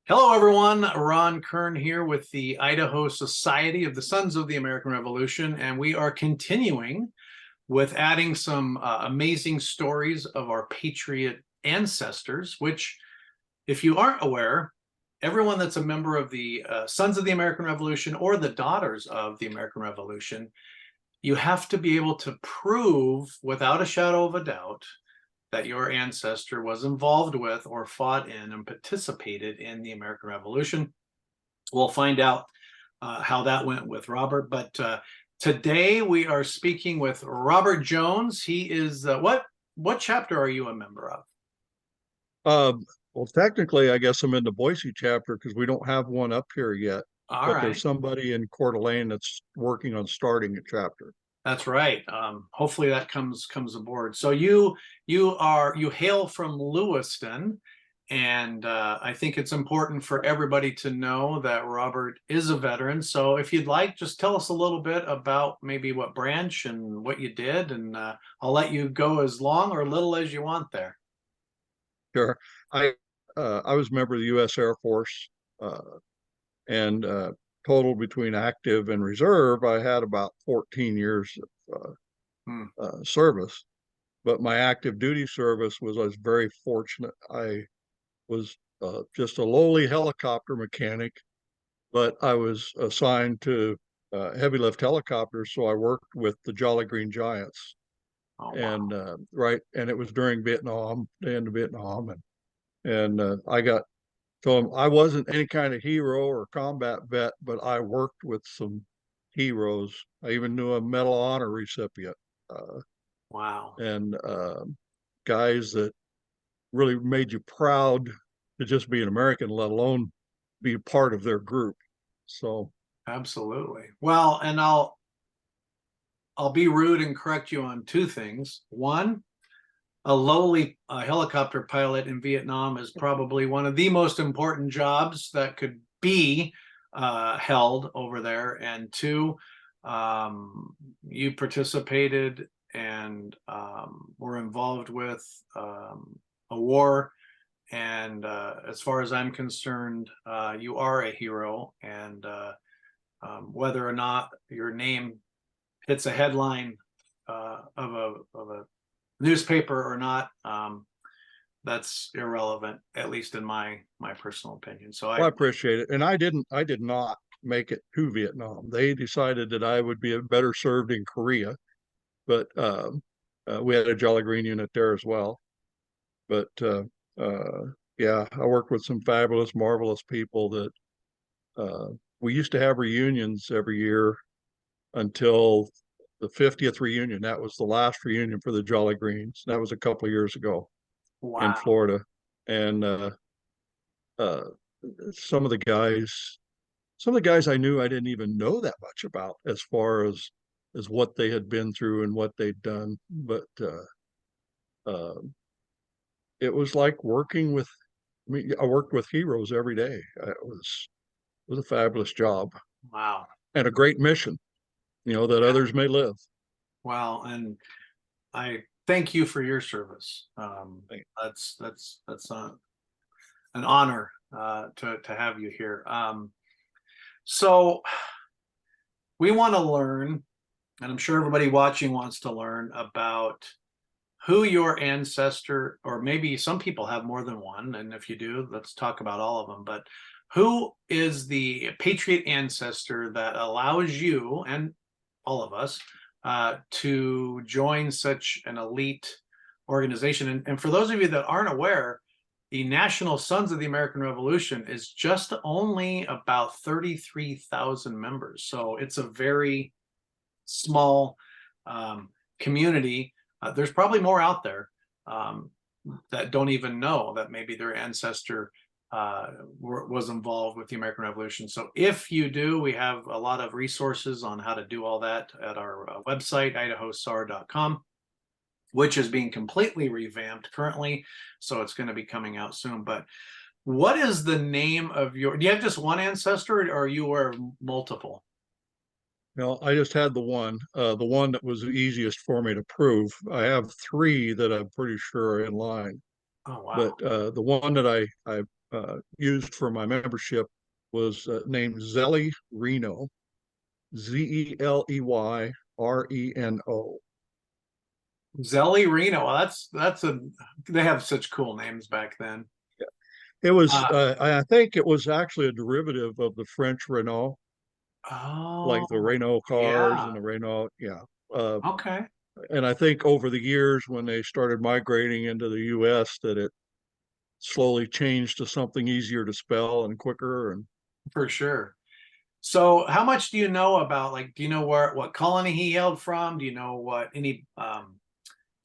Hello, everyone. Ron Kern here with the Idaho Society of the Sons of the American Revolution, and we are continuing with adding some amazing stories of our patriot ancestors, which, if you aren't aware, everyone that's a member of the Sons of the American Revolution or the Daughters of the American Revolution, you have to be able to prove without a shadow of a doubt that your ancestor was involved with or fought in and participated in the American Revolution. We'll find out how that went with Robert, but today we are speaking with Robert Jones. He is what chapter are you a member of? Well, technically, I guess I'm in the Boise chapter because we don't have one up here yet, All but right. there's somebody in Coeur d'Alene that's working on starting a chapter. That's right. Hopefully that comes aboard. So you hail from Lewiston, and I think it's important for everybody to know that Robert is a veteran. So if you'd like, just tell us a little bit about maybe what branch and what you did, and I'll let you go as long or little as you want there. Sure. I was a member of the U.S. Air Force, and total between active and reserve, I had about 14 years of service. But my active duty service I was very fortunate. I was just a lowly helicopter mechanic, but I was assigned to heavy lift helicopters, so I worked with the Jolly Green Giants. Oh, And wow. and it was during Vietnam, the end of Vietnam, and I got told him I wasn't any kind of hero or combat vet, but I worked with some heroes. I even knew a Medal of Honor recipient, uh, Wow. and guys that really made you proud to just be an American, let alone be part of their group. So, Absolutely. Well, and I'll be rude and correct you on two things. One, a lowly helicopter pilot in Vietnam is probably one of the most important jobs that could be held over there. And two, you participated and were involved with a war. And as far as I'm concerned, you are a hero. And whether or not your name hits a headline of a newspaper or not, that's irrelevant, at least in my personal opinion. So well, I appreciate it. And I did not make it to Vietnam. They decided that I would be better served in Korea, but we had a Jolly Green unit there as well. But uh, yeah, I worked with some fabulous, marvelous people that uh, we used to have reunions every year until the 50th reunion. That was the last reunion for the Jolly Greens. That was a couple of years ago in wow. Florida. And uh, some of the guys, some of the guys I knew I didn't even know that much about as far as what they had been through and what they'd done. But uh, it was like working with I mean, I worked with heroes every day. It was a fabulous job Wow. and a great mission, that Yeah. others may live. Wow. And I thank you for your service. That's an honor to have you here. So we want to learn, and I'm sure everybody watching wants to learn about who your ancestor, or maybe some people have more than one, and if you do, let's talk about all of them. But who is the patriot ancestor that allows you and all of us to join such an elite organization? And for those of you that aren't aware, the National Sons of the American Revolution is just only about 33,000 members. So it's a very small community. There's probably more out there that don't even know that maybe their ancestor was involved with the American Revolution. So if you do, we have a lot of resources on how to do all that at our website, idahosar.com, which is being completely revamped currently. So it's going to be coming out soon. But what is the name of do you have just one ancestor, or are you aware of multiple? I just had the one that was the easiest for me to prove. I have three that I'm pretty sure are in line, Oh, but wow. the one that I used for my membership was named Zelly Reno, Zeleyreno. Zelly Reno. Well, they have such cool names back then. It was, Uh, I think it was actually a derivative of the French Renault, like the oh, Renault cars and yeah. the Renault, yeah. Uh, Okay, and I think over the years when they started migrating into the US that it slowly changed to something easier to spell and quicker. And for sure. So, how much do you know about, like, do you know what colony he hailed from? Do you know what any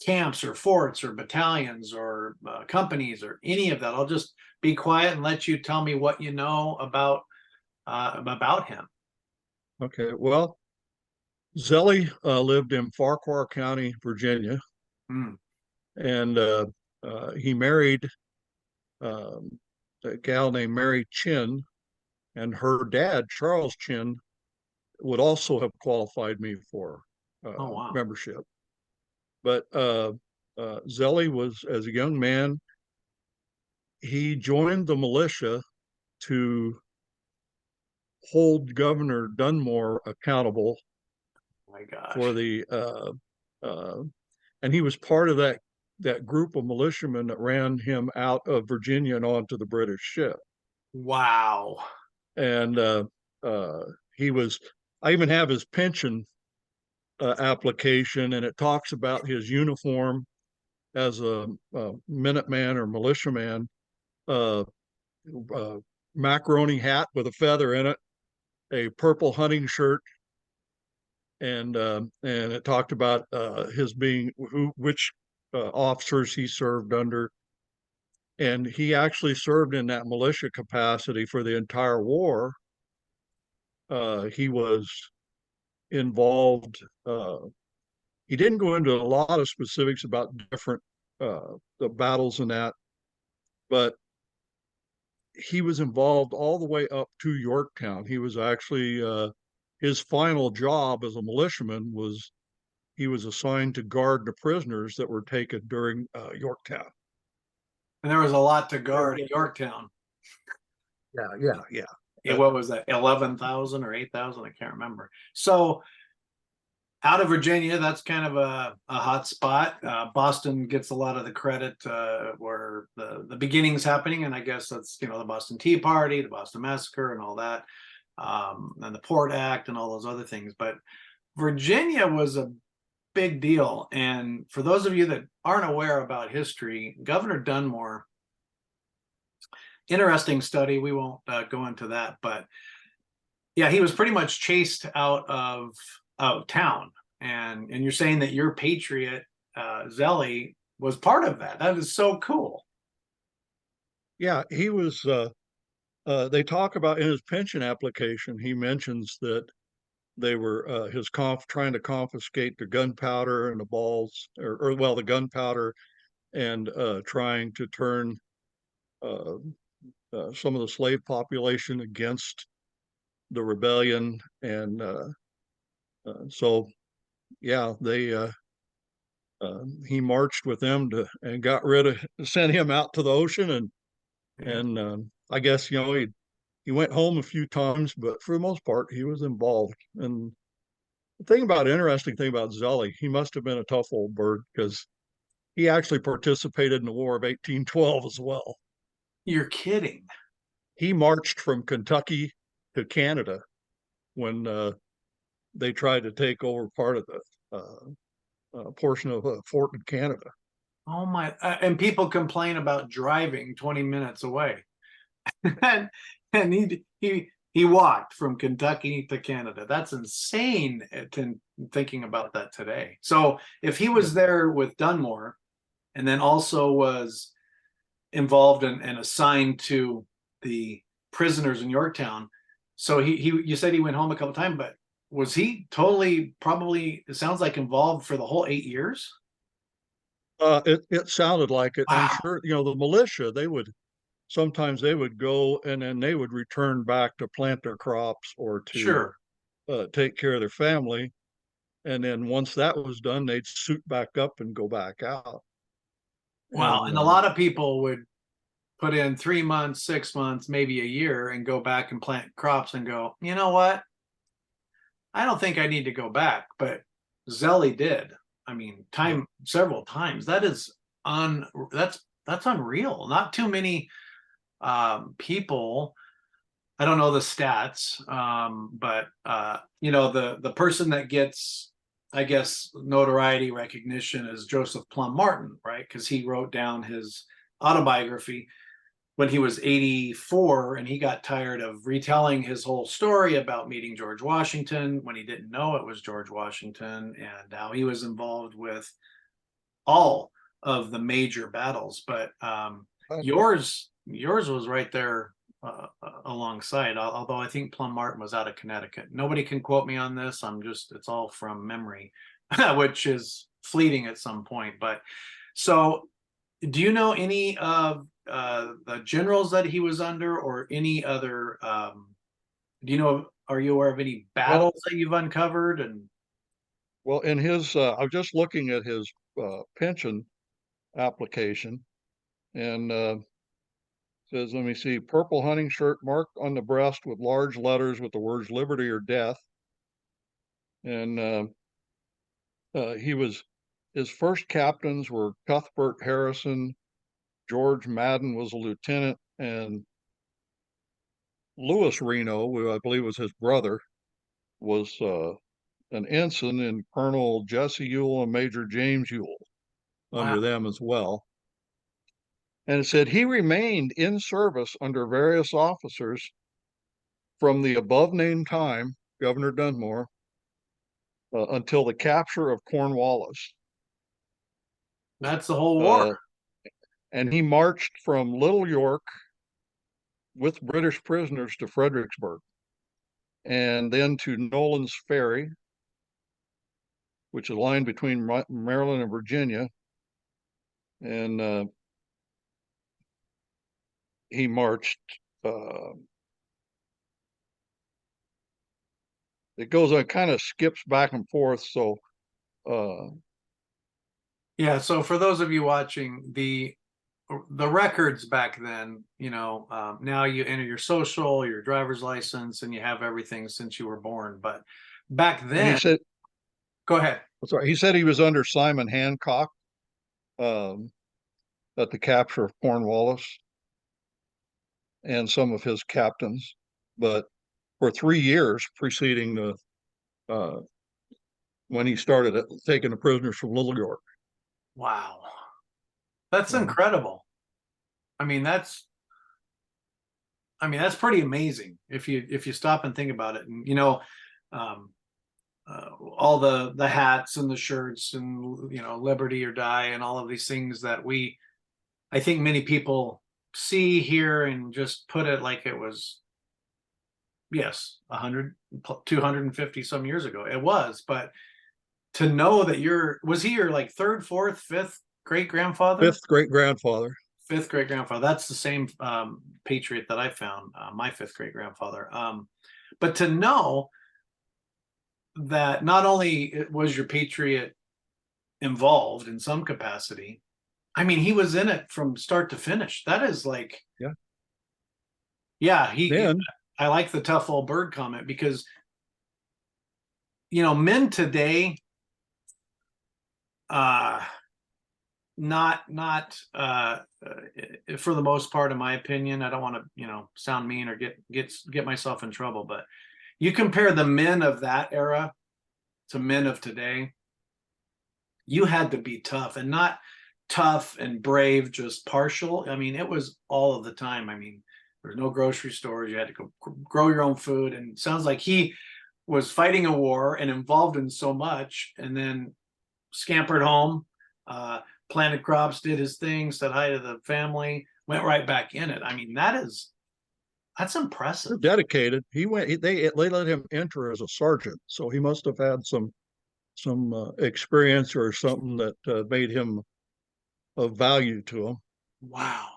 camps or forts or battalions or companies or any of that? I'll just be quiet and let you tell me what you know about him. okay, well, Zelly lived in Farquhar County, Virginia, Hmm. and he married um, a gal named Mary Chin, and her dad, Charles Chin, would also have qualified me for Oh wow. membership. But Zelly was, as a young man, he joined the militia to hold Governor Dunmore accountable Oh my for gosh. the, uh, and he was part of that group of militiamen that ran him out of Virginia and onto the British ship. Wow. And uh, he was, I even have his pension application, and it talks about his uniform as a Minuteman or militiaman, uh, uh, macaroni hat with a feather in it, a purple hunting shirt, and it talked about his being which officers he served under, and he actually served in that militia capacity for the entire war. He was involved. He didn't go into a lot of specifics about different the battles and that, but he was involved all the way up to Yorktown. He was actually his final job as a militiaman was he was assigned to guard the prisoners that were taken during Yorktown. And there was a lot to guard at Yorktown. Yeah. What was that? 11,000 or 8,000? I can't remember. So out of Virginia, that's kind of a hot spot. Boston gets a lot of the credit where the beginning's happening, and I guess that's the Boston Tea Party, the Boston Massacre, and all that, and the Port Act, and all those other things. But Virginia was a big deal, and for those of you that aren't aware about history, Governor Dunmore, interesting study. We won't go into that, but yeah, he was pretty much chased out of town, and you're saying that your patriot Zelly was part of that. That is so cool. Yeah, he was. They talk about in his pension application. He mentions that they were trying to confiscate the gunpowder and the balls, or well, the gunpowder, and trying to turn uh, some of the slave population against the rebellion, and so yeah, they he marched with them to and got rid of sent him out to the ocean, Yeah. and I guess he went home a few times, but for the most part he was involved. And interesting thing about Zelly, he must have been a tough old bird because he actually participated in the War of 1812 as well. You're kidding. He marched from Kentucky to Canada when they tried to take over part of the portion of a fort in Canada. Oh my! And people complain about driving 20 minutes away, and he walked from Kentucky to Canada. That's insane. Thinking about that today. So if he Yeah. was there with Dunmore, and then also was involved and assigned to the prisoners in Yorktown. So you said he went home a couple times, but was he totally probably, it sounds like, involved for the whole 8 years? It sounded like it. I'm Wow. sure the militia sometimes they would go and then they would return back to plant their crops or to Sure. take care of their family, and then once that was done, they'd suit back up and go back out. Wow. And And a lot of people would put in 3 months, 6 months, maybe a year, and go back and plant crops and go, you know what? I don't think I need to go back. But Zelly did. I mean, several times. That is that's unreal. Not too many people. I don't know the stats, but the person that gets, I guess, notoriety, recognition is Joseph Plum Martin, right? Because he wrote down his autobiography when he was 84, and he got tired of retelling his whole story about meeting George Washington when he didn't know it was George Washington, and how he was involved with all of the major battles. But yours was right there alongside, although I think Plum Martin was out of Connecticut. Nobody can quote me on this. It's all from memory, which is fleeting at some point. But so, do you know any of the generals that he was under, or any other? Are you aware of any battles that you've uncovered? And well, in his, I was just looking at his pension application, and says, let me see, purple hunting shirt marked on the breast with large letters with the words liberty or death. And his first captains were Cuthbert Harrison, George Madden was a lieutenant, and Louis Reno, who I believe was his brother, was an ensign, and Colonel Jesse Ewell and Major James Ewell under them as well. And it said he remained in service under various officers from the above named time, Governor Dunmore, until the capture of Cornwallis. That's the whole war. And he marched from Little York with British prisoners to Fredericksburg, and then to Nolan's Ferry, which is a line between Maryland and Virginia. And he marched, it goes on, kind of skips back and forth. So so for those of you watching, the records back then, now you enter your social, your driver's license, and you have everything since you were born. But back then, he said, go ahead. Sorry, he said he was under Simon Hancock at the capture of Cornwallis and some of his captains, but for 3 years preceding the when he started taking the prisoners from Little York. Wow, that's incredible. I mean, that's pretty amazing if you stop and think about it. And all the hats and the shirts and liberty or die and all of these things that I think many people see here and just put it like it was, yes, 100, 250 some years ago. It was, but to know that was he your like third, fourth, fifth great grandfather? Fifth great grandfather. Fifth great grandfather. That's the same patriot that I found, my fifth great grandfather. But to know that not only was your patriot involved in some capacity, I mean, he was in it from start to finish. That is like, I like the tough old bird comment, because men today, not for the most part, in my opinion, I don't want to sound mean or get myself in trouble, but you compare the men of that era to men of today, you had to be tough, and not tough and brave just partial. I mean, it was all of the time. I mean, there's no grocery stores, you had to go grow your own food, and it sounds like he was fighting a war and involved in so much, and then scampered home, planted crops, did his thing, said hi to the family, went right back in it. I mean, that's impressive. They're dedicated. They let him enter as a sergeant, so he must have had some experience or something that made him of value to him. Wow.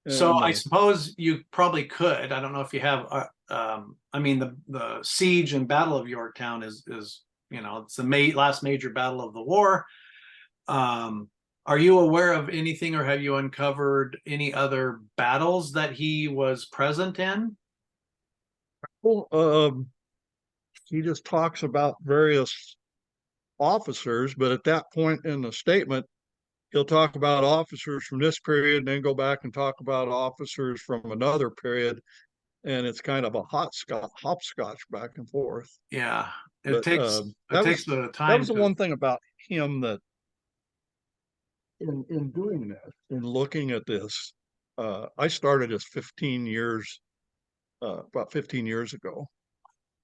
So I suppose you probably could. I don't know if you have. I mean, the siege and Battle of Yorktown is it's the last major battle of the war. Are Are you aware of anything, or have you uncovered any other battles that he was present in? Well, he just talks about various officers, but at that point in the statement, he'll talk about officers from this period and then go back and talk about officers from another period. And it's kind of a hopscotch back and forth. Yeah, it But takes that the was time the to. one thing about him that in doing this, in looking at this, I started as 15 years, about 15 years ago,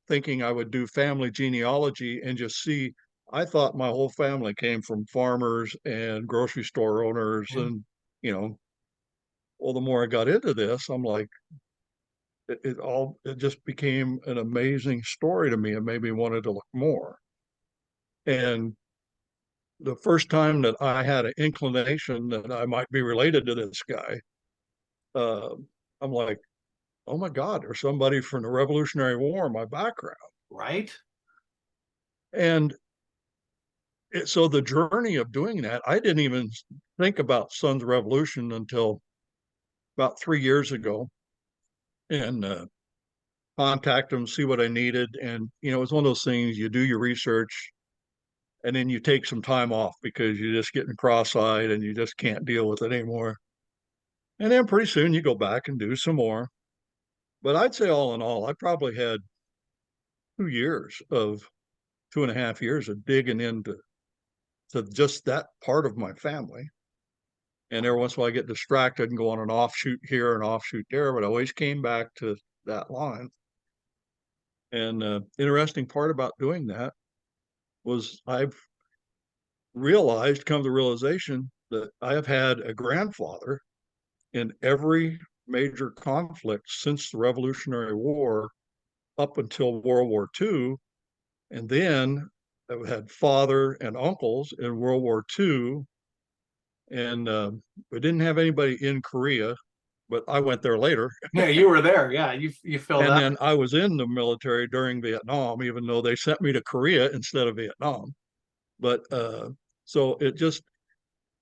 thinking I would do family genealogy and just see. I thought my whole family came from farmers and grocery store owners, and you know, well, the more I got into this, I'm like, it just became an amazing story to me and made me wanted to look more. And the first time that I had an inclination that I might be related to this guy, uh, I'm like, oh my God, there's somebody from the Revolutionary War in my background. Right? And so the journey of doing that, I didn't even think about Sons of Revolution until about 3 years ago, and contact them, see what I needed. And, it's one of those things, you do your research and then you take some time off because you're just getting cross-eyed and you just can't deal with it anymore. And then pretty soon you go back and do some more. But I'd say all in all, I probably had 2 years of 2.5 years of digging into just that part of my family. And every once in a while I get distracted and go on an offshoot here and offshoot there, but I always came back to that line. And interesting part about doing that was I've come to the realization that I have had a grandfather in every major conflict since the Revolutionary War up until World War II. And then I had father and uncles in World War II. And we didn't have anybody in Korea, but I went there later. Yeah, you were there. Yeah, you filled And out. then I was in the military during Vietnam, even though they sent me to Korea instead of Vietnam. But so it just,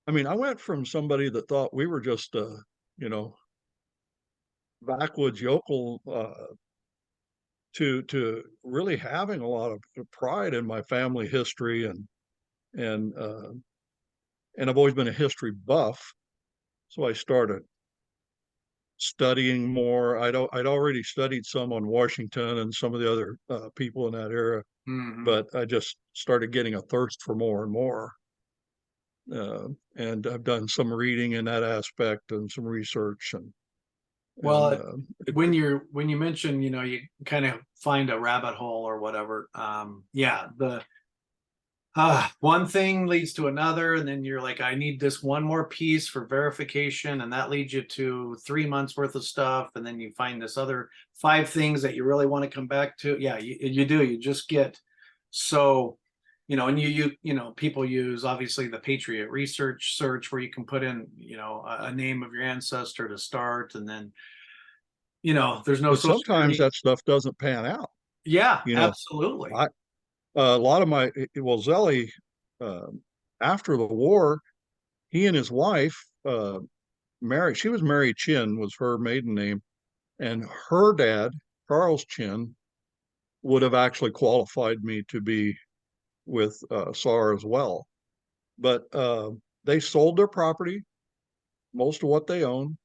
I mean, I went from somebody that thought we were just, you know, backwoods yokel to really having a lot of pride in my family history, and and I've always been a history buff, so I started studying more. I'd already studied some on Washington and some of the other people in that era, Mhm. but I just started getting a thirst for more and more. And I've done some reading in that aspect and some research, and Well, when you mention, you kind of find a rabbit hole or whatever. Yeah, the one thing leads to another, and then you're like, I need this one more piece for verification, and that leads you to 3 months worth of stuff, and then you find this other 5 things that you really want to come back to. Yeah, you do. You just get so, and people use obviously the Patriot research search where you can put in, a name of your ancestor to start, and then there's no but social sometimes security. that stuff doesn't pan out. Yeah, You know, absolutely. I a lot of my well, Zelly, uh, after the war, he and his wife married. She was Mary Chin, was her maiden name, and her dad, Charles Chin, would have actually qualified me to be with SAR as well. But they sold their property, most of what they owned,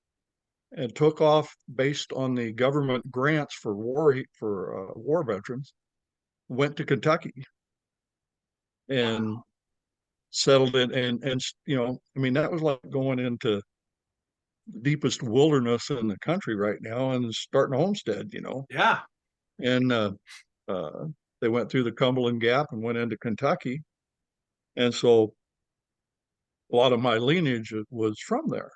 and took off based on the government grants for war veterans. Went to Kentucky and settled in, and I mean, that was like going into the deepest wilderness in the country right now and starting a homestead. Yeah. And uh, they went through the Cumberland Gap and went into Kentucky, and so a lot of my lineage was from there.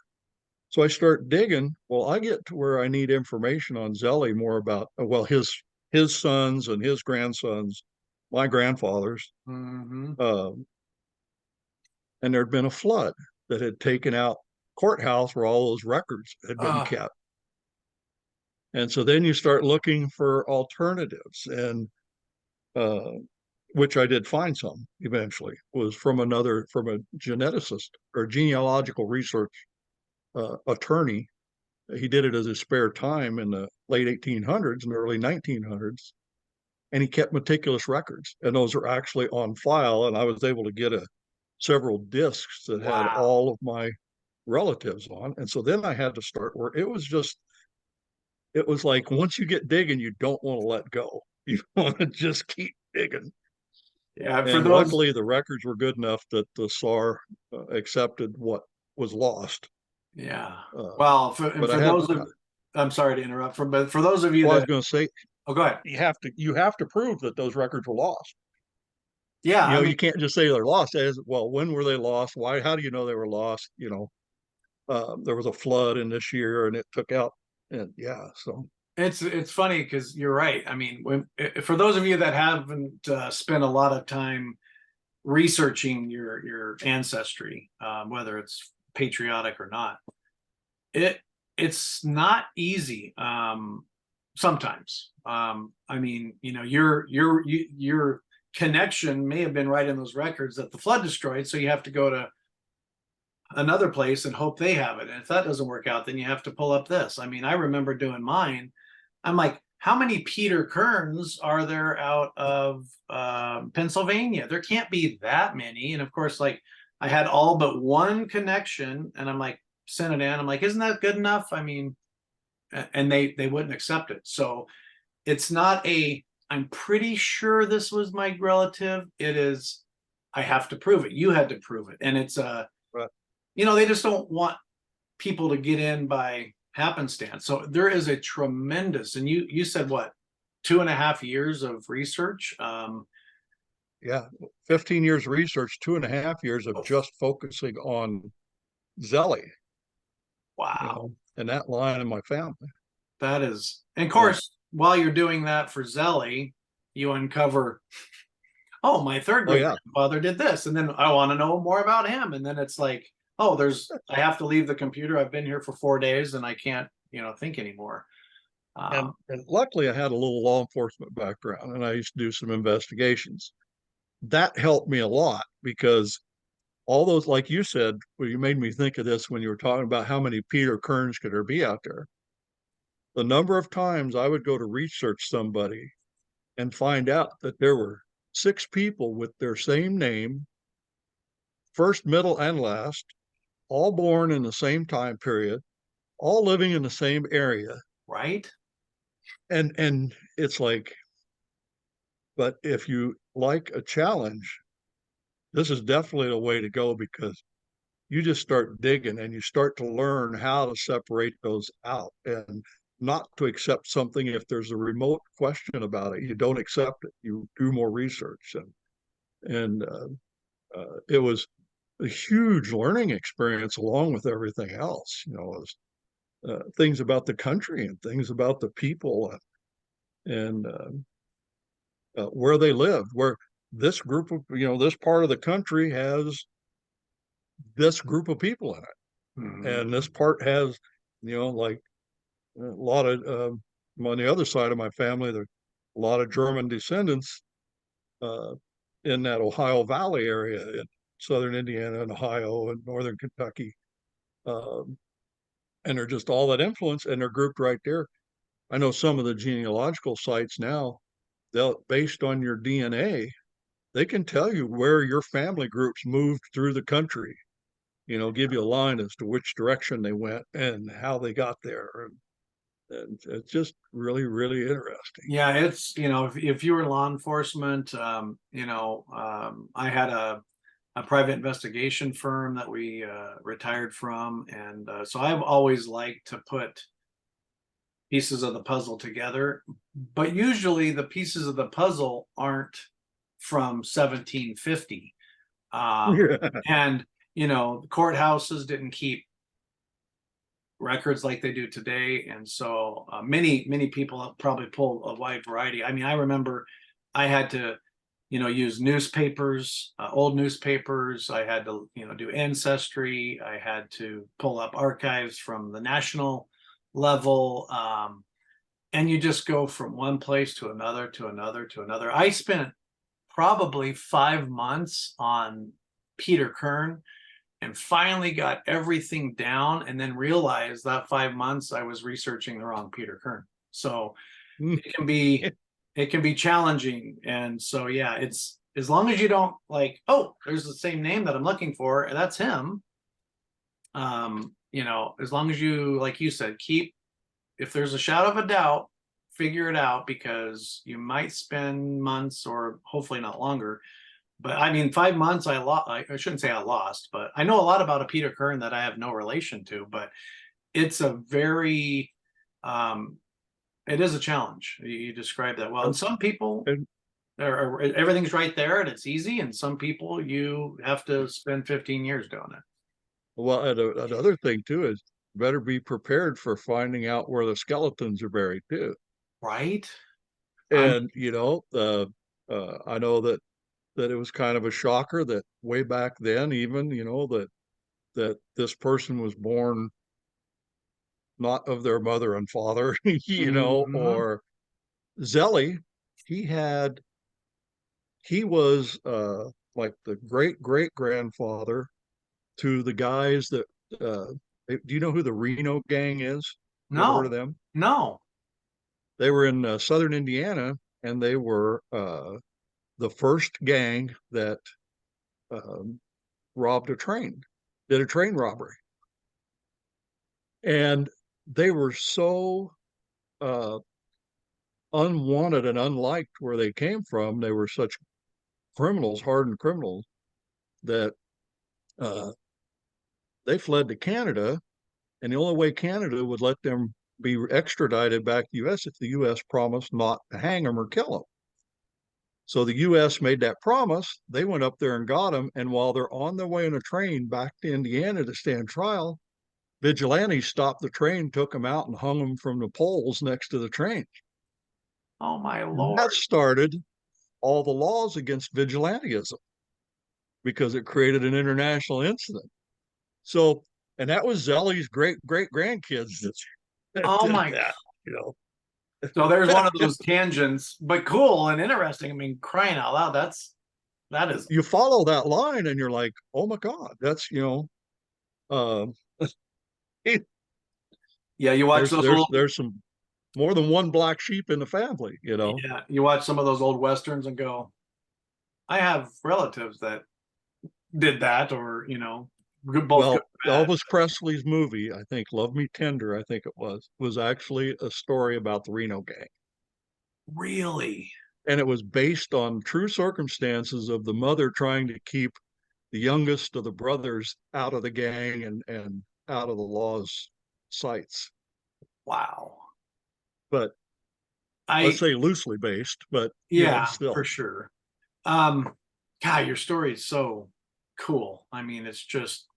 So I start digging. Well, I get to where I need information on Zelly more about his sons and his grandsons, my grandfathers, Hmm. uh, and there'd been a flood that had taken out courthouse where all those records had been Uh, kept. And so then you start looking for alternatives. And uh, which I did find some eventually, was from a geneticist or genealogical research attorney. He did it as his spare time in the late 1800s and early 1900s, and he kept meticulous records, and those are actually on file. And I was able to get several discs that had Wow. all of my relatives on. And so then I had to start work. It was like, once you get digging, you don't want to let go. You want to just keep digging. Yeah, for And those, luckily, the records were good enough that the SAR accepted what was lost. yeah. Uh, Well, and but I for had, those of, I'm sorry to interrupt, but for those of you well, I was that, going to say, oh, go ahead. you have to prove that those records were lost. Yeah, I mean, You can't just say they're lost. As well, when were they lost? Why? How do you know they were lost? There was a flood in this year, and it took out. And yeah, so it's funny because you're right. I mean, for those of you that haven't spent a lot of time researching your ancestry, whether it's patriotic or not, it it's not easy sometimes. I mean, your connection may have been right in those records that the flood destroyed, so you have to go to another place and hope they have it. And if that doesn't work out, then you have to pull up this. I mean, I remember doing mine. I'm like, how many Peter Kerns are there out of Pennsylvania? There can't be that many. And of course, like I had all but one connection, and I'm like, sent it in. I'm like, isn't that good enough? I mean, and they wouldn't accept it. So it's not a, I'm pretty sure this was my relative. It is, I have to prove it. You had to prove it. And it's right. they just don't want people to get in by happenstance. So there is a tremendous, and you said what, 2.5 years of research. Yeah, 15 years of research, 2.5 years of just focusing on Zelly, Wow. and that line in my family. That is, and of And course, while you're doing that for Zelly, you uncover, oh, my third oh great yeah, grandfather did this, and then I want to know more about him, and then it's like, oh, I have to leave the computer. I've been here for 4 days, and I can't, think anymore. and luckily I had a little law enforcement background, and I used to do some investigations. That helped me a lot because all those, like you said, well, you made me think of this when you were talking about how many Peter Kerns could there be out there. The number of times I would go to research somebody and find out that there were 6 people with their same name, first, middle, and last, all born in the same time period, all living in the same area. right? And it's like, but if you like a challenge, this is definitely a way to go, because you just start digging and you start to learn how to separate those out, and not to accept something if there's a remote question about it. You don't accept it. You do more research, and it was a huge learning experience along with everything else. Things about the country and things about the people, and where they lived, where this group of this part of the country has this group of people in it, Mhm. and this part has like a lot of on the other side of my family, there are a lot of German descendants uh, in that Ohio Valley area in southern Indiana and Ohio and northern Kentucky, um, and they're just all that influence, and they're grouped right there. I know some of the genealogical sites now, they'll, based on your DNA, they can tell you where your family groups moved through the country. Give you a line as to which direction they went and how they got there. And it's just really, really interesting. Yeah, it's, if you were law enforcement, I had a private investigation firm that we retired from. And so I've always liked to put pieces of the puzzle together, but usually the pieces of the puzzle aren't from 1750. And, courthouses didn't keep records like they do today. And so many people probably pull a wide variety. I mean, I remember I had to, use newspapers, old newspapers. I had to, do ancestry. I had to pull up archives from the national level. And you just go from one place to another, to another, to another. I spent probably 5 months on Peter Kern and finally got everything down, and then realized that 5 months I was researching the wrong Peter Kern. So it can be challenging. And so, yeah, it's as long as you don't like, oh, there's the same name that I'm looking for, and that's him. As long as you, like you said, if there's a shadow of a doubt, figure it out, because you might spend months or hopefully not longer. But I mean, 5 months, I shouldn't say I lost, but I know a lot about a Peter Kern that I have no relation to, but it's a very, it is a challenge. You described that well. And some people, everything's right there and it's easy. And some people, you have to spend 15 years doing it. Well, and another thing too is better be prepared for finding out where the skeletons are buried too. Right. And I know that it was kind of a shocker that way back then, even that this person was born not of their mother and father, Mhm. or Zelly, he was like the great great grandfather to the guys that do you know who the Reno gang is? You ever heard of No, them? no. They were in southern Indiana, and they were the first gang that um, robbed a train, did a train robbery. And they were so uh, unwanted and unliked where they came from. They were such criminals, hardened criminals, that uh, they fled to Canada. And the only way Canada would let them be extradited back to the U.S. if the U.S. promised not to hang them or kill them. So the U.S. made that promise. They went up there and got them. And while they're on their way in a train back to Indiana to stand trial, vigilantes stopped the train, took them out, and hung them from the poles next to the train. Oh my And that Lord. started all the laws against vigilantism because it created an international incident. So, and that was Zelly's great great grandkids that Oh did my. that, you know. So there's one of those tangents, but cool and interesting. I mean, crying out loud. That is. You follow that line and you're like, oh my God, that's, uh, Yeah, you watch those old. there's some more than one black sheep in the family. Yeah, you watch some of those old westerns and go, I have relatives that did that, or both good Well, and bad. Elvis Presley's movie, I think Love Me Tender, I think it was actually a story about the Reno gang. Really? And it was based on true circumstances of the mother trying to keep the youngest of the brothers out of the gang and out of the law's sights. Wow. But let's I say loosely based, but Yeah, for still. sure. God, your story is so cool. I mean, it's just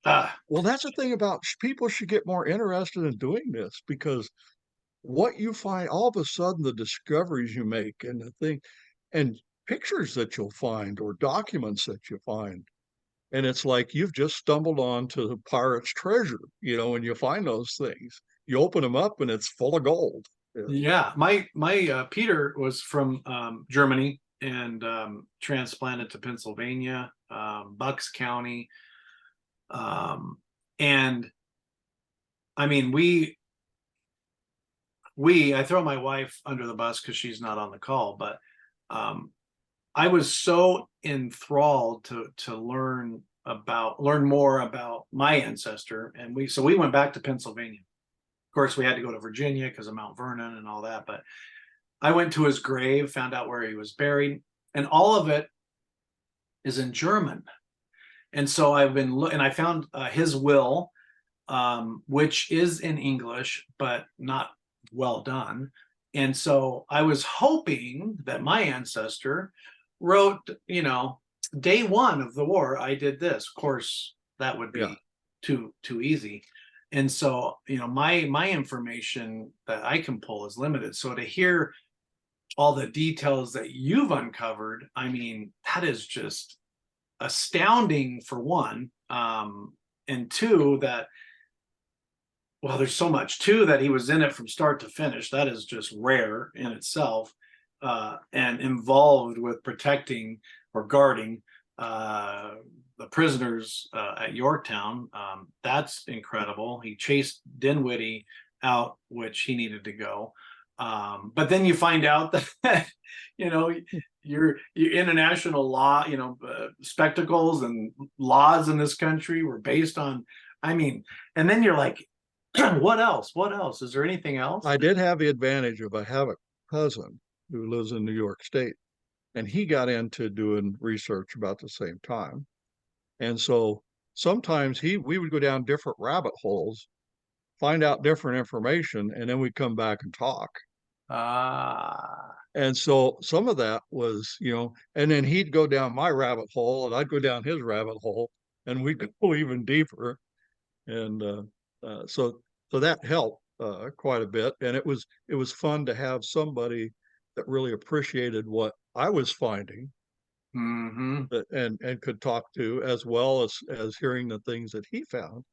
Well, that's the thing about people should get more interested in doing this, because what you find, all of a sudden the discoveries you make and the thing and pictures that you'll find or documents that you find, and it's like you've just stumbled onto the pirate's treasure, when you find those things. You open them up and it's full of gold. Yeah. yeah. My Peter was from Germany and transplanted to Pennsylvania, Bucks County. And I mean, I throw my wife under the bus because she's not on the call, but um, I was so enthralled to learn more about my ancestor, and we went back to Pennsylvania. Of course, we had to go to Virginia because of Mount Vernon and all that, but I went to his grave, found out where he was buried, and all of it is in German. And so and I found his will, which is in English, but not well done. And so I was hoping that my ancestor wrote, day one of the war, I did this. Of course, that would Yeah. be too easy. And so, my information that I can pull is limited. So to hear all the details that you've uncovered, I mean, that is just astounding for one. And two, that well, there's so much too that he was in it from start to finish. That is just rare in itself. and involved with protecting or guarding the prisoners at Yorktown. That's incredible. He chased Dinwiddie out, which he needed to go. But then you find out that you know your international law, spectacles and laws in this country were based on. I mean, and then you're like, what else? What else? Is there anything else? I did have the advantage of I have a cousin who lives in New York State, and he got into doing research about the same time. And so sometimes we would go down different rabbit holes, find out different information, and then we'd come back and talk. Ah, And so some of that was, and then he'd go down my rabbit hole and I'd go down his rabbit hole and we'd go even deeper. And so that helped quite a bit. And it was fun to have somebody that really appreciated what I was finding mm-hmm. and could talk to, as well as hearing the things that he found.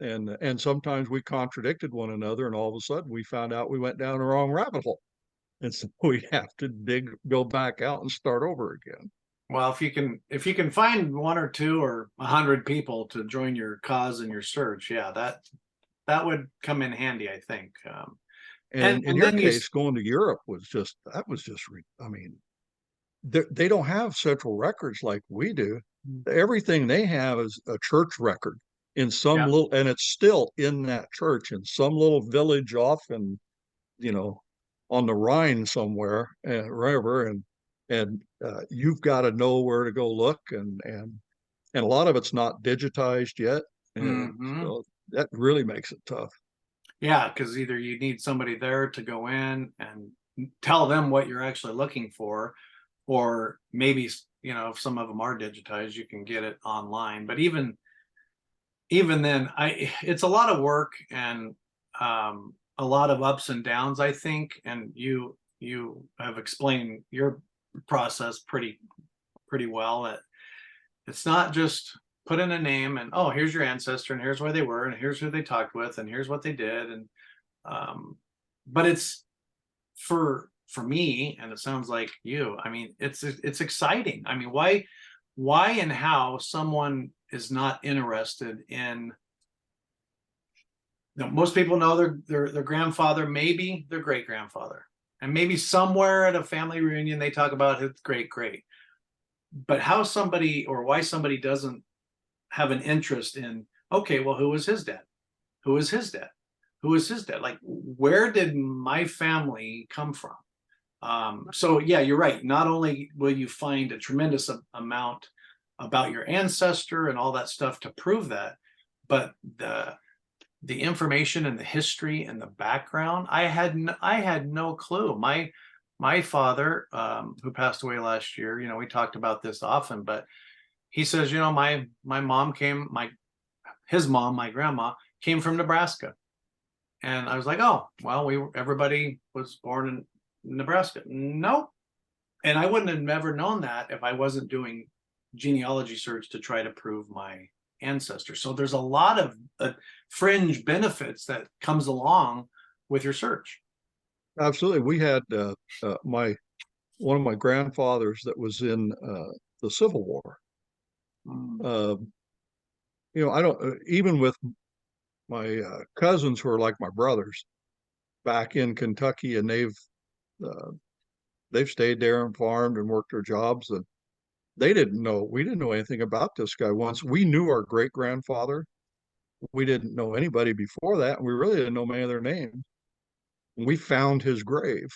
And sometimes we contradicted one another, and all of a sudden we found out we went down the wrong rabbit hole. And so we have to go back out and start over again. Well, if you can find one or two or 100 people to join your cause and your search, yeah, that would come in handy, I think. And in and your then case, going to Europe I mean, they don't have central records like we do. Everything they have is a church record in some yeah. little, and it's still in that church in some little village off and, on the Rhine somewhere, and wherever, and you've got to know where to go look, and a lot of it's not digitized yet, and Mm-hmm. so that really makes it tough. Yeah, because either you need somebody there to go in and tell them what you're actually looking for, or maybe if some of them are digitized, you can get it online. But even then, it's a lot of work and a lot of ups and downs, I think. And you have explained your process pretty well. That it's not just put in a name and, oh, here's your ancestor and here's where they were and here's who they talked with and here's what they did. And but it's for me, and it sounds like you, I mean, it's exciting. I mean, why and how someone is not interested in, most people know their grandfather, maybe their great grandfather, and maybe somewhere at a family reunion they talk about his great. But how somebody, or why somebody doesn't have an interest in, okay, well, who was his dad? Who was his dad? Who was his dad? Like, where did my family come from? So yeah, you're right. Not only will you find a tremendous amount about your ancestor and all that stuff to prove that, but the information and the history and the background, I had no clue. My father, who passed away last year, we talked about this often, but he says, my mom his mom, my grandma, came from Nebraska. And I was like, oh, well, everybody was born in Nebraska. Nope. And I wouldn't have never known that if I wasn't doing genealogy search to try to prove my ancestor. So there's a lot of fringe benefits that comes along with your search. Absolutely. We had one of my grandfathers that was in the Civil War. Mm. I don't, even with my cousins who are like my brothers back in Kentucky, and they've stayed there and farmed and worked their jobs, and we didn't know anything about this guy. Once we knew our great grandfather, we didn't know anybody before that, and we really didn't know many of their names. We found his grave,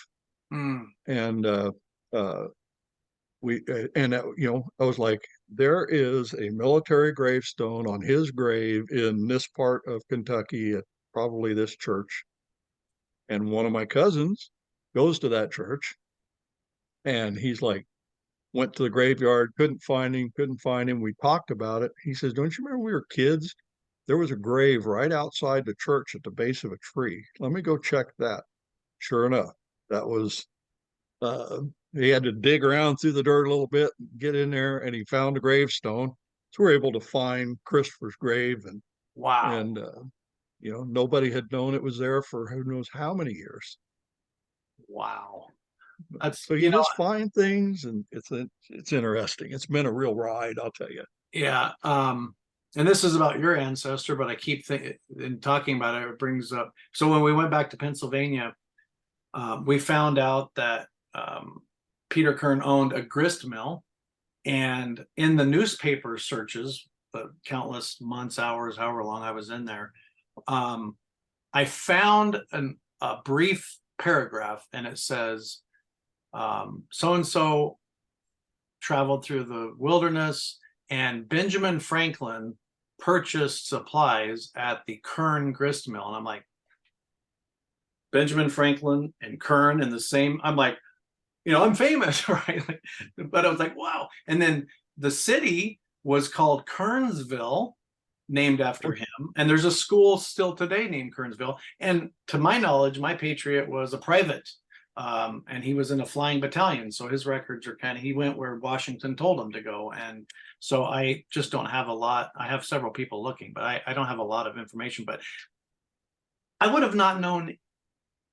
Mm. and I was like, there is a military gravestone on his grave in this part of Kentucky at probably this church. And one of my cousins goes to that church, and he's like, went to the graveyard, couldn't find him. We talked about it. He says, don't you remember when we were kids? There was a grave right outside the church at the base of a tree. Let me go check that. Sure enough, that was, he had to dig around through the dirt a little bit, get in there, and he found a gravestone. So we're able to find Christopher's grave, Wow. and nobody had known it was there for who knows how many years. Wow. That's, So you just find things, and it's interesting. It's been a real ride, I'll tell you. yeah. And this is about your ancestor, but I keep thinking in talking about it, it brings up. So when we went back to Pennsylvania, we found out that Peter Kern owned a grist mill, and in the newspaper searches, the countless months, hours, however long I was in there, I found a brief paragraph, and it says, so and so traveled through the wilderness, and Benjamin Franklin purchased supplies at the Kern grist mill. And I'm like, Benjamin Franklin and Kern in the same, I'm like, I'm famous, right? But I was like, wow. And then the city was called Kernsville, named after him. And there's a school still today named Kernsville. And to my knowledge, my patriot was a private, and he was in a flying battalion. So his records are he went where Washington told him to go. And so I just don't have a lot. I have several people looking, but I don't have a lot of information. But I would have not known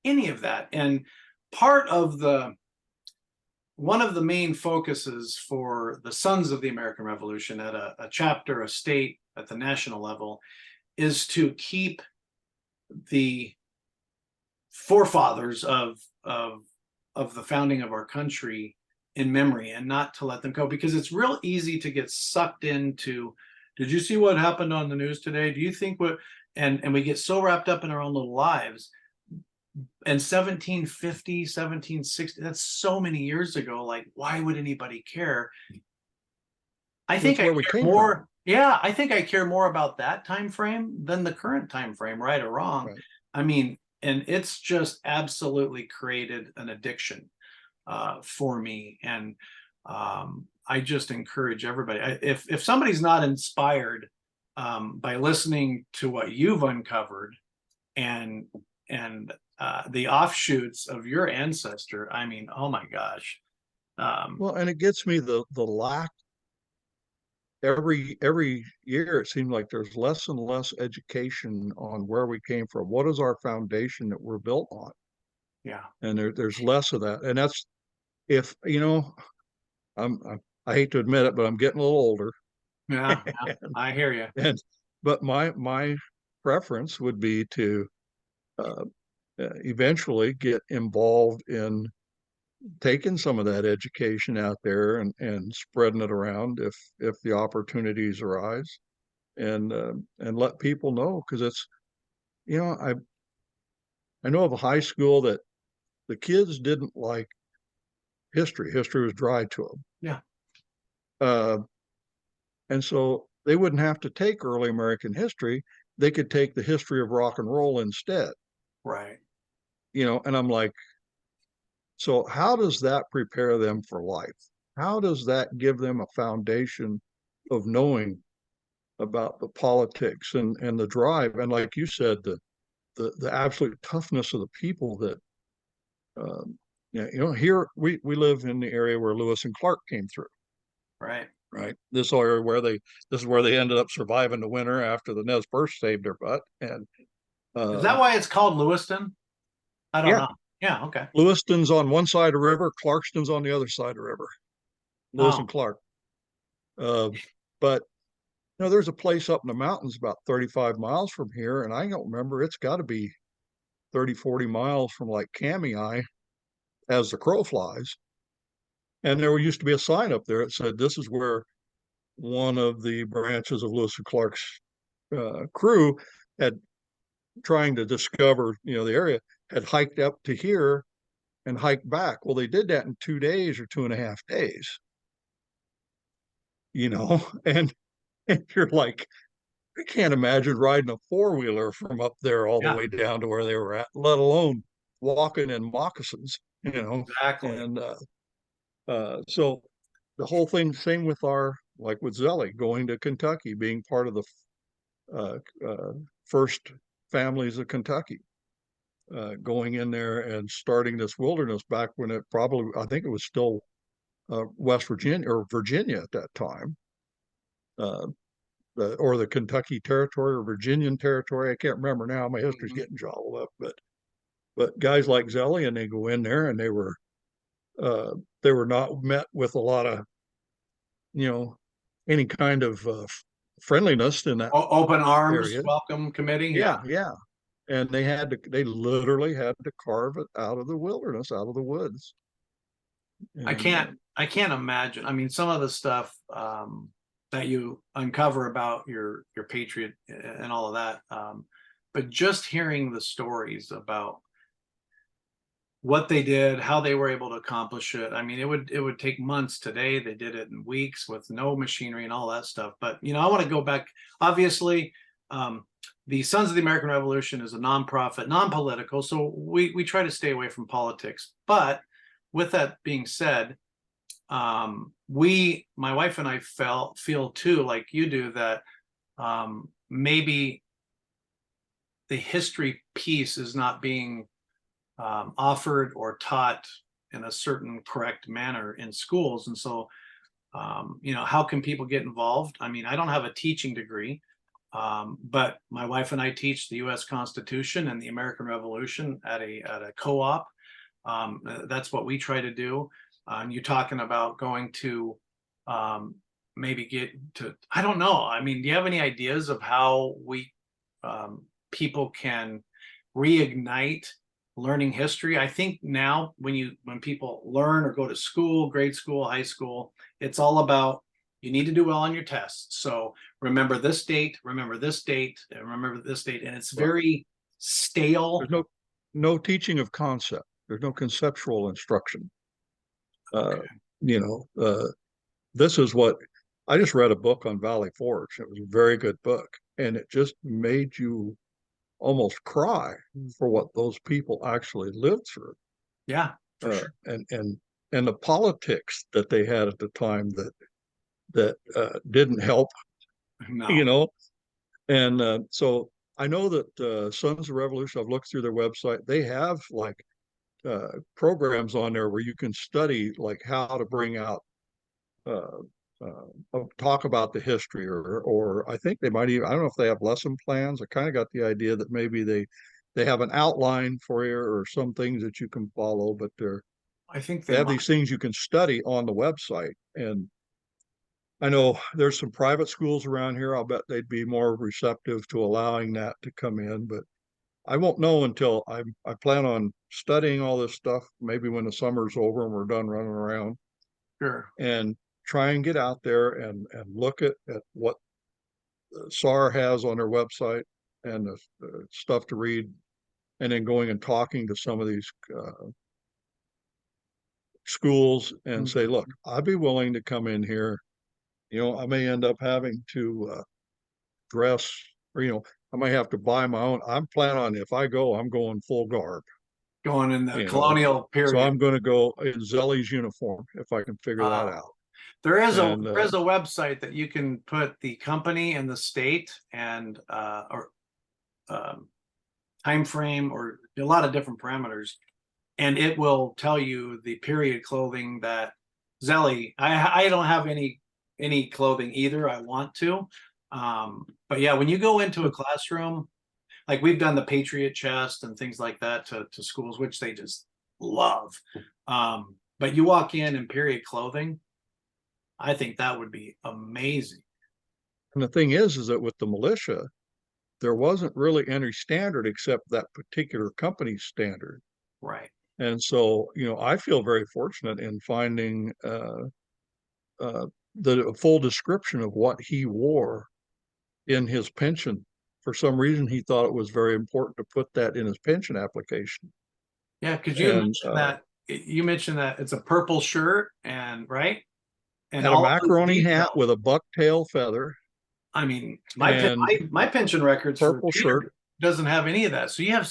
any of that. And part of one of the main focuses for the Sons of the American Revolution at a chapter, a state, at the national level, is to keep the forefathers of the founding of our country in memory, and not to let them go, because it's real easy to get sucked into, did you see what happened on the news today? Do you think what, and we get so wrapped up in our own little lives. And 1750, 1760, that's so many years ago. Like, why would anybody care? I think That's where we came more from. Yeah, I think I care more about that time frame than the current time frame, right or wrong. Right. I mean, and it's just absolutely created an addiction for me. And I just encourage everybody, if somebody's not inspired by listening to what you've uncovered and the offshoots of your ancestor, I mean, oh my gosh. Well, and it gets me the lack. Every year it seems like there's less and less education on where we came from. What is our foundation that we're built on? Yeah. And there's less of that. And that's, if I hate to admit it, but I'm getting a little older. Yeah, I hear you. But my preference would be to eventually get involved in taking some of that education out there and spreading it around if the opportunities arise, and let people know, because it's, I know of a high school that the kids didn't like history. History was dry to them. Yeah. And so they wouldn't have to take early American history. They could take the history of rock and roll instead. Right. And I'm like, so how does that prepare them for life? How does that give them a foundation of knowing about the politics and the drive? And like you said, the absolute toughness of the people that, here we live in the area where Lewis and Clark came through. Right. Right. This is where they ended up surviving the winter after the Nez Perce saved their butt. And is that why it's called Lewiston? I don't know. Yeah. Okay. Lewiston's on one side of the river, Clarkston's on the other side of the river. Lewis and Clark. But there's a place up in the mountains about 35 miles from here, and I don't remember, it's got to be 30, 40 miles from like Kamei as the crow flies. And there used to be a sign up there that said, this is where one of the branches of Lewis and Clark's crew had, trying to discover, the area, had hiked up to here and hiked back. Well, they did that in 2 days or 2.5 days, and you're like, I can't imagine riding a four-wheeler from up there all the way down to where they were at, let alone walking in moccasins, Exactly. And so the whole thing, same with like with Zelly, going to Kentucky, being part of the first families of Kentucky, going in there and starting this wilderness back when I think it was still West Virginia or Virginia at that time. Or the Kentucky Territory or Virginian Territory. I can't remember now. My history's getting jolly up, but guys like Zelly, and they go in there, and they were they were not met with a lot of, any kind of friendliness in that Open arms area. welcome committee. Yeah, yeah. And they literally had to carve it out of the wilderness, out of the woods. I And can't imagine. I mean, some of the stuff that you uncover about your patriot and all of that, but just hearing the stories about what they did, how they were able to accomplish it. I mean, it would take months. Today they did it in weeks with no machinery and all that stuff. But I want to go back. Obviously, the Sons of the American Revolution is a nonprofit, non-political, so we try to stay away from politics. But with that being said, my wife and I feel too, like you do, that maybe the history piece is not being offered or taught in a certain correct manner in schools. And so, how can people get involved? I mean, I don't have a teaching degree, but my wife and I teach the U.S. Constitution and the American Revolution at a co-op. That's what we try to do. And you're talking about going to maybe get to, I don't know. I mean, do you have any ideas of how people can reignite learning history? I think now when people learn or go to school, grade school, high school, it's all about, you need to do well on your tests. So remember this date, remember this date, and remember this date. And it's very stale. there's no teaching of concept. There's no conceptual instruction. Okay. This is what I just read a book on Valley Forge. It was a very good book, and it just made you almost cry for what those people actually lived through. Yeah, for sure. And the politics that they had at the time that didn't help, No. And so I know that Sons of Revolution, I've looked through their website. They have like programs on there where you can study like how to bring out talk about the history, or I think they might even, I don't know if they have lesson plans. I kind of got the idea that maybe they have an outline for you or some things that you can follow, but I think they they have might. these things you can study on the website. And I know there's some private schools around here. I'll bet they'd be more receptive to allowing that to come in, but I won't know until I plan on studying all this stuff, maybe when the summer's over and we're done running around, Sure. and try and get out there and look at what SAR has on their website and the stuff to read, and then going and talking to some of these schools and say, look, I'd be willing to come in here. I may end up having to dress, or, I might have to buy my own. I'm planning on, if I go, I'm going full garb. Going in the colonial So period. I'm going to go in Zelly's uniform if I can figure that out. There is a And website that you can put the company and the state and or time frame or a lot of different parameters, and it will tell you the period clothing that Zelly. I don't have any clothing either. I want to, but yeah, when you go into a classroom, like we've done the Patriot chest and things like that to schools, which they just love. But you walk in period clothing, I think that would be amazing. And the thing is that with the militia, there wasn't really any standard except that particular company's standard. Right. And so, I feel very fortunate in finding the full description of what he wore in his pension. For some reason, he thought it was very important to put that in his pension application. Yeah, because you mentioned that it's a purple shirt and right, and had a all of those macaroni hat details. with a bucktail feather. I mean, And my pension records for purple shirt doesn't have any of that. So you have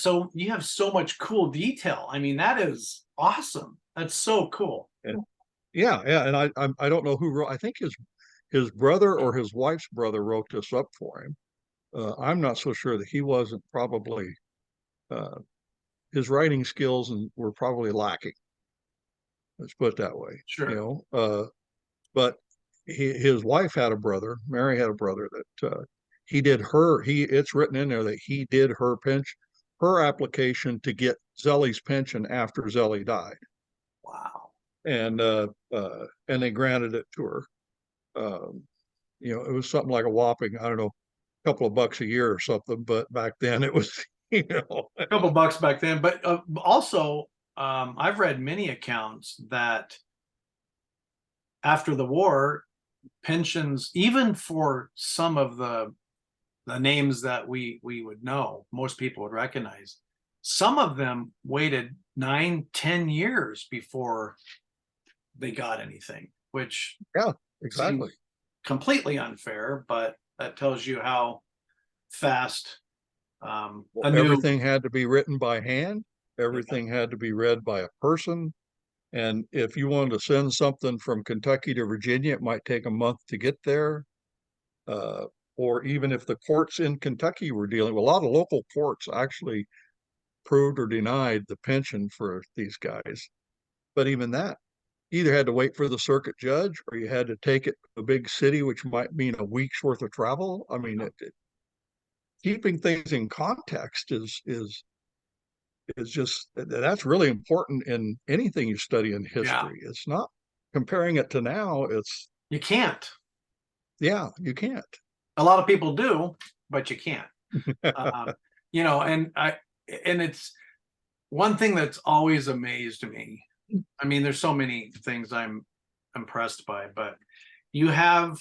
so much cool detail. I mean, that is awesome. That's so cool. Yeah, and I don't know who wrote. I think his brother or his wife's brother wrote this up for him. I'm not so sure that he wasn't probably his writing skills were probably lacking. Let's put it that way. Sure. But his wife had a brother. Mary had a brother that he did her. It's written in there that he did her pension, her application to get Zelly's pension after Zelly died. Wow. and they granted it to her. It was something like a whopping, I don't know, couple of bucks a year or something, but back then it was, A couple bucks back then, but also I've read many accounts that after the war, pensions, even for some of the names that we would know, most people would recognize, some of them waited 9-10 years before they got anything, which yeah, exactly. seems completely unfair, but that tells you how fast Everything had to be written by hand. Everything had to be read by a person. And if you wanted to send something from Kentucky to Virginia, it might take a month to get there. Uh, or even if the courts in Kentucky were dealing with, a lot of local courts actually approved or denied the pension for these guys. But even that, you either had to wait for the circuit judge or you had to take it to a big city, which might mean a week's worth of travel. I mean, keeping things in context is just, that's really important in anything you study in history. It's not comparing it to now. You can't. Yeah, you can't. A lot of people do, but you can't. And it's one thing that's always amazed me. I mean, there's so many things I'm impressed by, but you have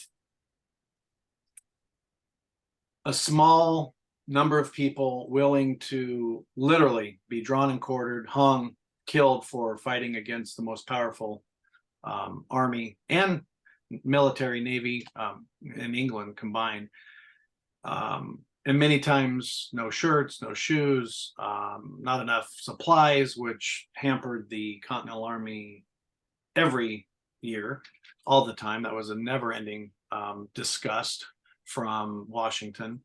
a small number of people willing to literally be drawn and quartered, hung, killed for fighting against the most powerful army and military navy in England combined. And many times no shirts, no shoes, not enough supplies, which hampered the Continental Army every year, all the time. That was a never-ending disgust from Washington.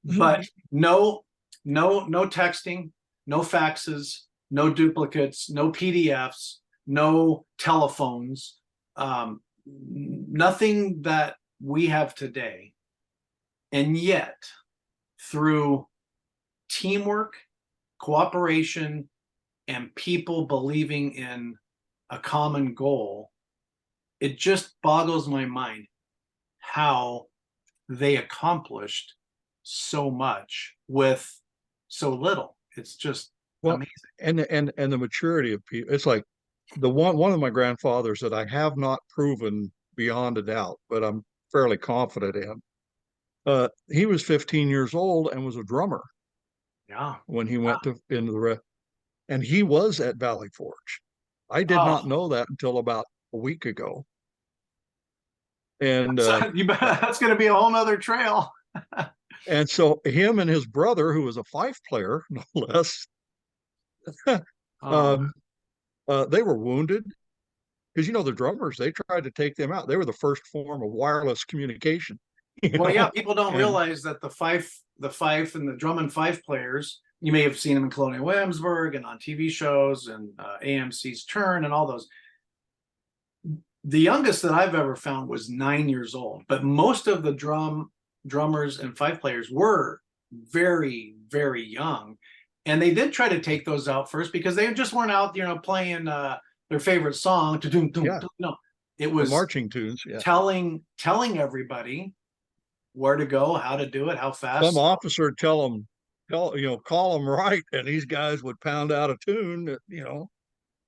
But no texting, no faxes, no duplicates, no PDFs, no telephones, nothing that we have today. And yet, through teamwork, cooperation, and people believing in a common goal, it just boggles my mind how they accomplished so much with so little. It's just amazing. And the maturity of people. It's like one of my grandfathers that I have not proven beyond a doubt, but I'm fairly confident in. He was 15 years old and was a drummer. Yeah. When he went into the and he was at Valley Forge. I did not know that until about a week ago. And that's going to be a whole nother trail. And so him and his brother, who was a fife player, no less, they were wounded because the drummers, they tried to take them out. They were the first form of wireless communication. Yeah, people don't realize that the fife and the drum and fife players, you may have seen them in Colonial Williamsburg and on TV shows and AMC's Kern and all those. The youngest that I've ever found was 9 years old, but most of the drummers and fife players were very, very young. And they did try to take those out first because they just weren't out, playing their favorite song. No, it was the marching tunes. Yeah. Telling everybody where to go, how to do it, how fast. Some officer call them right, and these guys would pound out a tune.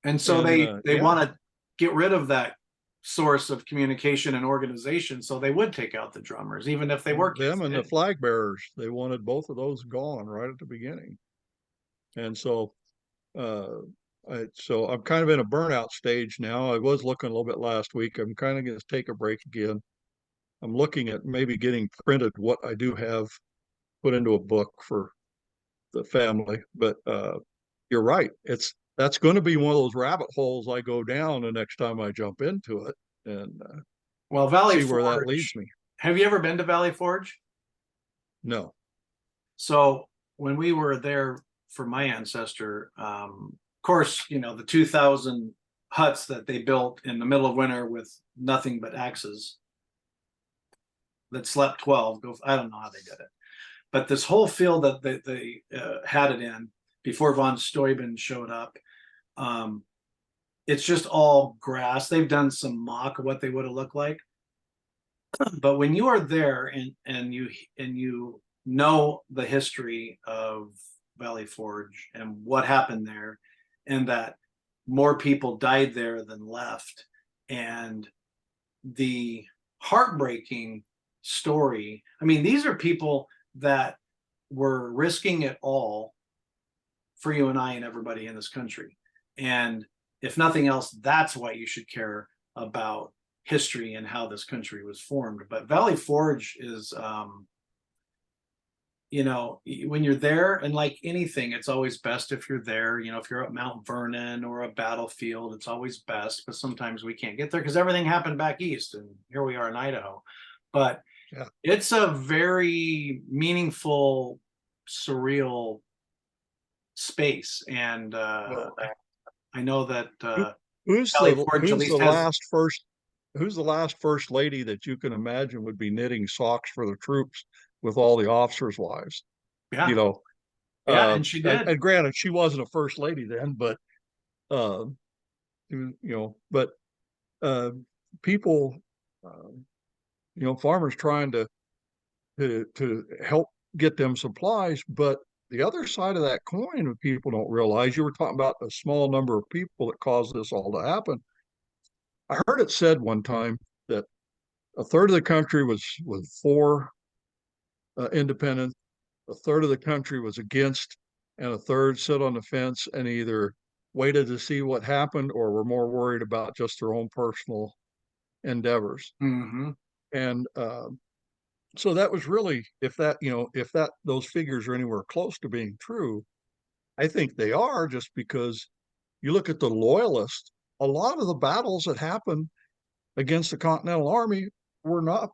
And so they want to get rid of that source of communication and organization, so they would take out the drummers, even if they were them and the flag bearers. They wanted both of those gone right at the beginning. And so I'm kind of in a burnout stage now. I was looking a little bit last week. I'm kind of going to take a break again. I'm looking at maybe getting printed what I do have, put into a book for the family. But you're right. That's going to be one of those rabbit holes I go down the next time I jump into it, and Valley see where that leads me. Have you ever been to Valley Forge? No. So when we were there for my ancestor, of course, the 2,000 huts that they built in the middle of winter with nothing but axes that slept 12. I don't know how they did it, but this whole field that they had it in before von Steuben showed up, it's just all grass. They've done some mock of what they would have looked like. But when you are there and you know the history of Valley Forge and what happened there, and that more people died there than left, and the heartbreaking story. I mean, these are people that were risking it all for you and I and everybody in this country. And if nothing else, that's why you should care about history and how this country was formed. But Valley Forge is, you know, when you're there, and like anything, it's always best if you're there. You know, if you're at Mount Vernon or a battlefield, it's always best. But sometimes we can't get there because everything happened back east, and here we are in Idaho. But Yeah. it's a very meaningful, surreal space, and Well, I know that who's Valley the Forge at who's least the has. last first who's the last first lady that you can imagine would be knitting socks for the troops with all the officers' wives? You Yeah, know, yeah, and she did. and granted, she wasn't a first lady then, but uh, but uh, people, uh, farmers trying to help get them supplies, but the other side of that coin, that people don't realize, you were talking about the small number of people that caused this all to happen. I heard it said one time that a third of the country was for independence, a third of the country was against, and a third sit on the fence and either waited to see what happened or were more worried about just their own personal endeavors. Mm-hmm. And so that was really, if those figures are anywhere close to being true, I think they are, just because you look at the loyalists, a lot of the battles that happened against the Continental Army were not,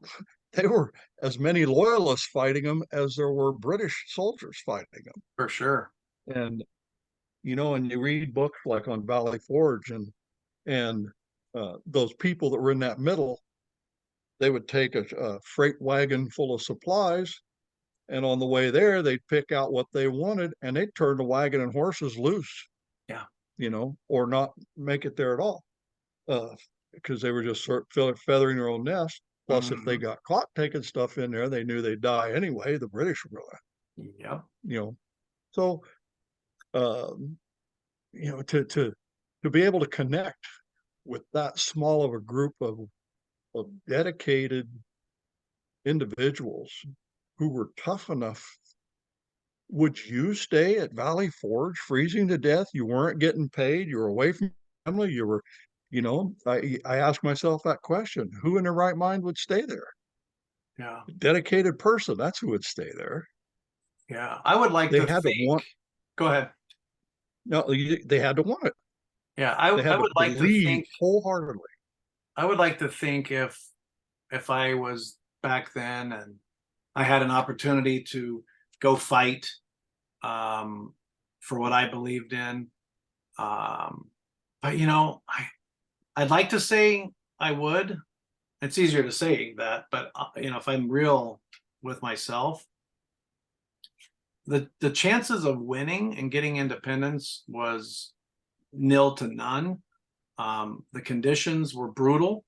they were as many loyalists fighting them as there were British soldiers fighting them. For sure. And, and you read books like on Valley Forge and those people that were in that middle, they would take a freight wagon full of supplies. And on the way there, they'd pick out what they wanted and they'd turn the wagon and horses loose, Yeah. Or not make it there at all. Because they were just sort of feathering their own nest. Plus, if they Mm-hmm. got caught taking stuff in there, they knew they'd die anyway. The British were gonna, Yep. So, to be able to connect with that small of a group of dedicated individuals who were tough enough. Would you stay at Valley Forge freezing to death? You weren't getting paid. You were away from family. You were, I asked myself that question. Who in their right mind would stay there? Yeah. A dedicated person. That's who would stay there. Yeah. I would like They to had to think. want, Go ahead. no, they had to want it. Yeah, They I had to would like to believe think. wholeheartedly. I would like to think if I was back then and I had an opportunity to go fight um, for what I believed in. But I'd like to say I would. It's easier to say that, but if I'm real with myself, the chances of winning and getting independence was nil to none. The conditions were brutal,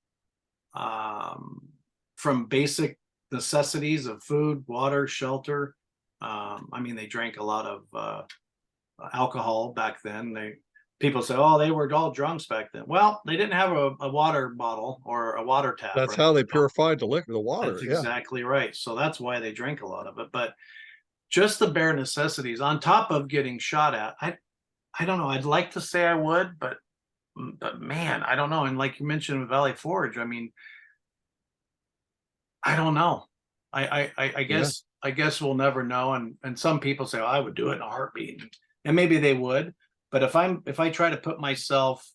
from basic necessities of food, water, shelter. I mean, they drank a lot of alcohol back then. People say, "Oh, they were all drunks back then." Well, they didn't have a water bottle or a water tap, That's right? how they So purified the liquor, the water. that's Yeah. exactly right. So that's why they drank a lot of it. But just the bare necessities, on top of getting shot at, I don't know. I'd like to say I would, but man, I don't know. And like you mentioned with Valley Forge, I mean, I don't know. I Yeah. guess we'll never know. And some people say, oh, I would do it in a heartbeat. And maybe they would. But if I try to put myself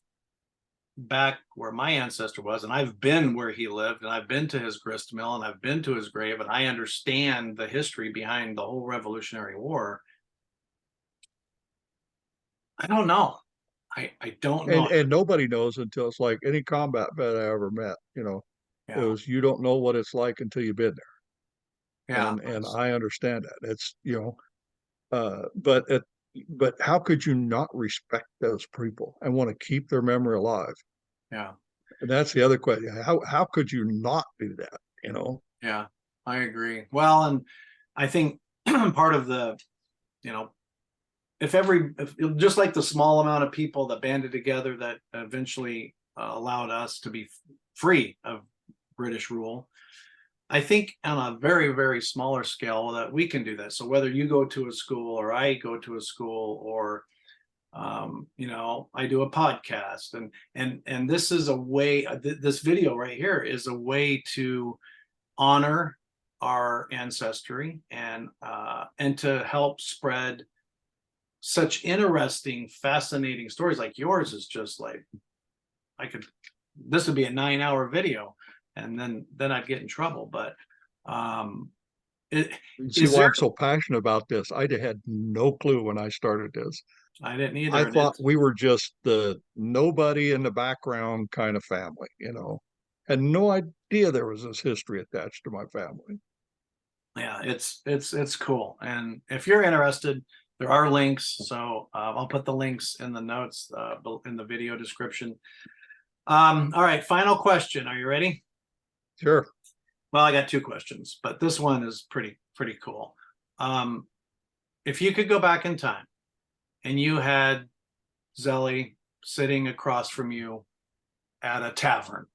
back where my ancestor was, and I've been where he lived, and I've been to his grist mill, and I've been to his grave, and I understand the history behind the whole Revolutionary War, I don't know. I don't know. And nobody knows until it's like any combat vet I ever met, it Yeah. was, you don't know what it's like until you've been there. Yeah. And I understand that. It's, but but how could you not respect those people and want to keep their memory alive? Yeah. And that's the other question. How could you not do that? You know? Yeah, I agree. Well, and I think part of the, you know, if just like the small amount of people that banded together that eventually allowed us to be free of British rule, I think on a very, very smaller scale that we can do that. So whether you go to a school or I go to a school, or you know, I do a podcast, and this is a way, this video right here is a way to honor our ancestry, and to help spread such interesting, fascinating stories. Like yours is just like, this would be a 9-hour video, and then I'd get in trouble. But it You see is why there, I'm so passionate about this. I had no clue when I started this. I didn't I either, and thought it's, we were just the nobody in the background kind of family, you know. Had no idea there was this history attached to my family. yeah, it's cool. And if you're interested, there are links, so I'll put the links in the notes, in the video description. All right, final question. Are you ready? Sure. Well, I got two questions, but this one is pretty cool. If you could go back in time and you had Zelly sitting across from you at a tavern,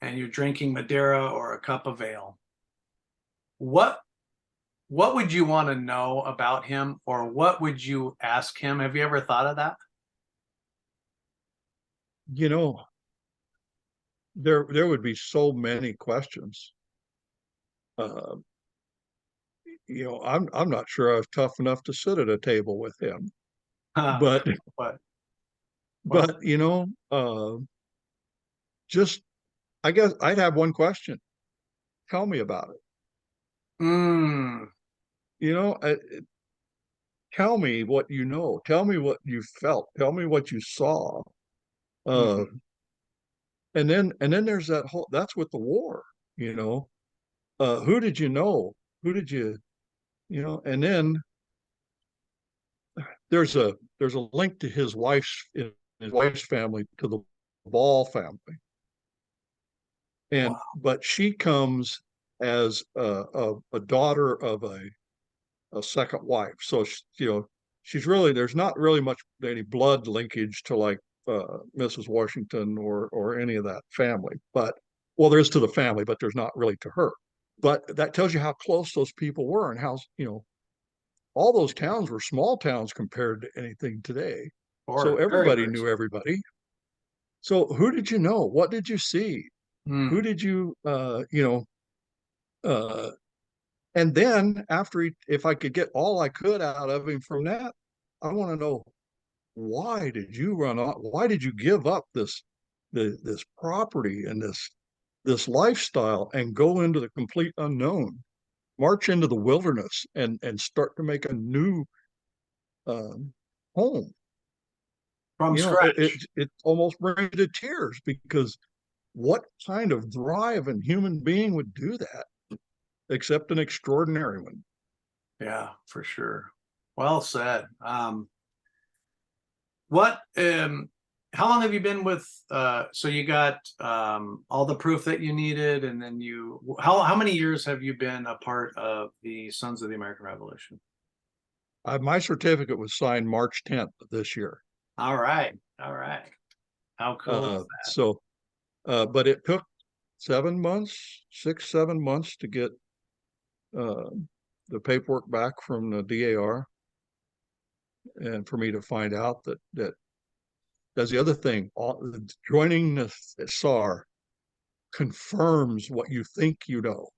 and you're drinking Madeira or a cup of ale, what would you want to know about him, or what would you ask him? Have you ever thought of that? You know, there would be so many questions. Uh, you know, I'm not sure I was tough enough to sit at a table with him, but But well, but just I guess I'd have one question. Tell me about it. mm, You know, tell me what you know. Tell me what you felt. Tell me what you saw. Uh, mhm. and then there's that whole that's with the war. You know, who did you know? Who did you you know? And then there's a link to his wife's family to the Ball family, and Wow. but she comes as a daughter of a second wife. So you know, she's really there's not really much any blood linkage to like Mrs. Washington or any of that family. But well, there is to the family, but there's not really to her. But that tells you how close those people were and how you know all those towns were small towns compared to anything today. So Or very, everybody very knew small. everybody. So who did you know? What did you see? Who Mm, did you you know uh and then after if I could get all I could out of him from that, I want to know why did you run off? Why did you give up this property and this lifestyle and go into the complete unknown, march into the wilderness and start to make a new um, home? from You know, scratch. it almost brings you to tears because what kind of drive and human being would do that except an extraordinary one? Yeah, for sure. Well said. What how long have you been with so you got all the proof that you needed, and then how many years have you been a part of the Sons of the American Revolution? My certificate was signed March 10th of this year. All right. All right. How cool is that? So, but it took 7 months, 6, 7 months to get uh, the paperwork back from the DAR, and for me to find out that that's the other thing. Joining the SAR confirms what you think you know.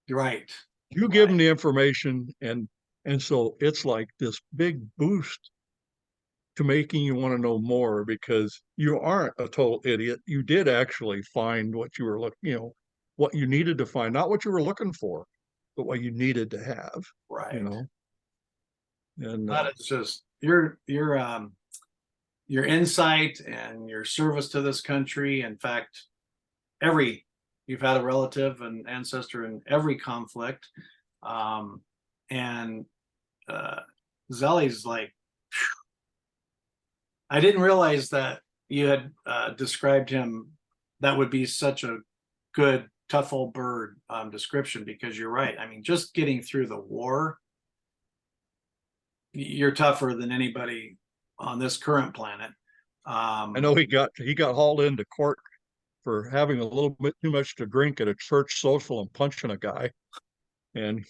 Right. You give them Right. the information, and so it's like this big boost to making you want to know more because you aren't a total idiot. You did actually find what you were looking, you know, what you needed to find, not what you were looking for, but what you needed to have, you Right. know. And That is just your insight and your service to this country. In fact, every you've had a relative and ancestor in every conflict, um, and uh, Zelly's like, I didn't realize that you had described him. That would be such a good tough old bird description, because you're right. I mean, just getting through the war, you're tougher than anybody on this current planet. I know he got hauled into court for having a little bit too much to drink at a church social and punching a guy, and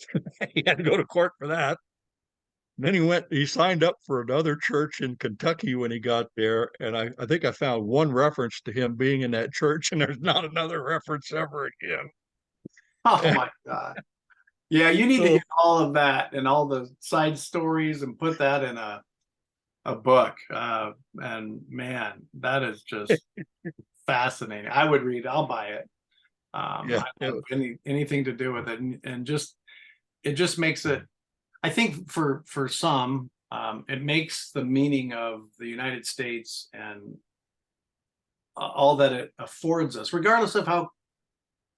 he had to go to court for that. And then he signed up for another church in Kentucky when he got there, and I think I found one reference to him being in that church, and there's not another reference ever again. Oh my God. Yeah, you need to get all of that and all the side stories and put that in a book. And man, that is just fascinating. I would read, I'll buy it. Yeah, anything to do with it. And just, it just makes it, I think for some, it makes the meaning of the United States and all that it affords us, regardless of how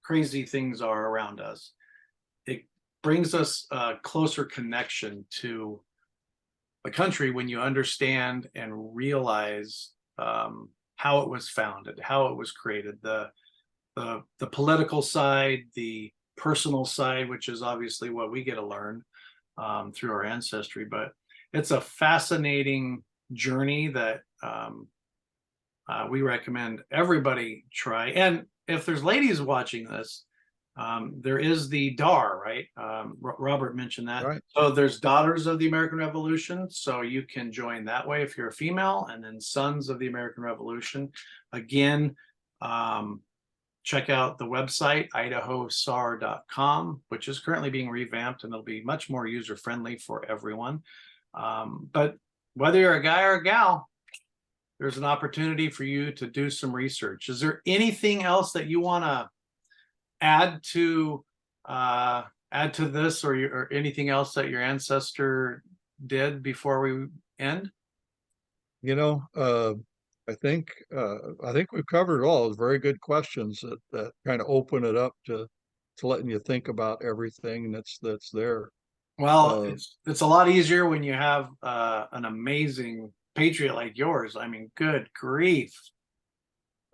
crazy things are around us. It brings us a closer connection to the country when you understand and realize how it was founded, how it was created, the political side, the personal side, which is obviously what we get to learn through our ancestry. But it's a fascinating journey that we recommend everybody try. And if there's ladies watching this, there is the DAR, right? Robert mentioned that. right. So there's Daughters of the American Revolution. So you can join that way if you're a female, and then Sons of the American Revolution. Again, check out the website, idahosar.com, which is currently being revamped, and it'll be much more user-friendly for everyone. But whether you're a guy or a gal, there's an opportunity for you to do some research. Is there anything else that you want to add to this, or anything else that your ancestor did before we end? You know, I think we've covered it all. It's very good questions that kind of open it up to letting you think about everything that's there. Well, it's a lot easier when you have an amazing patriot like yours. I mean, good grief.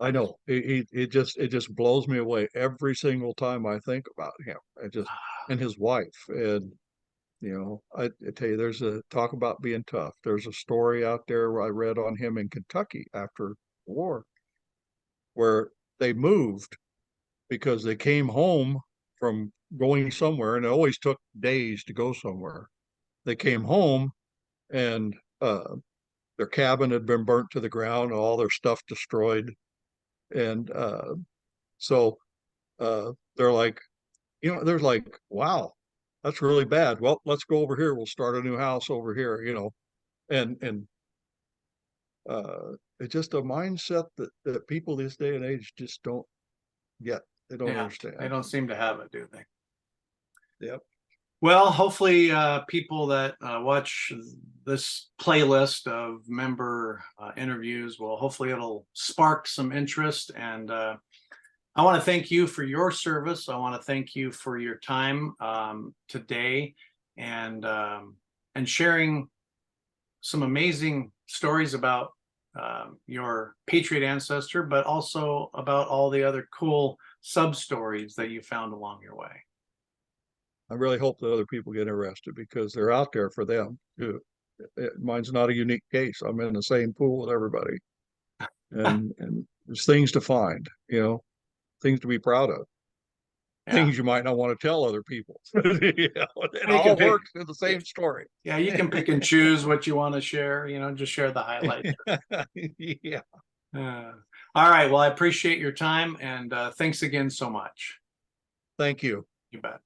I know it just blows me away every single time I think about him. And his wife. And you know, I tell you, there's a talk about being tough. There's a story out there I read on him in Kentucky after the war, where they moved because they came home from going somewhere, and it always took days to go somewhere. They came home, and their cabin had been burnt to the ground, all their stuff destroyed. And so they're like, you know, they're like, wow, that's really bad. Well, let's go over here. We'll start a new house over here, you know. And it's just a mindset that people this day and age just don't get. They don't understand. They don't seem to have it, do they? Yep. Well, hopefully people that watch this playlist of member interviews will, hopefully it'll spark some interest. And I want to thank you for your service. I want to thank you for your time today, and sharing some amazing stories about your patriot ancestor, but also about all the other cool sub stories that you found along your way. I really hope that other people get interested, because they're out there for them too. Mine's not a unique case. I'm in the same pool with everybody, and there's things to find, you know, things to be proud of, things you might not want to tell other people. You know, it all works in the same story. Yeah, you can pick and choose what you want to share, you know, just share the highlights. Yeah. All right. Well, I appreciate your time, and thanks again so much. Thank you. You bet.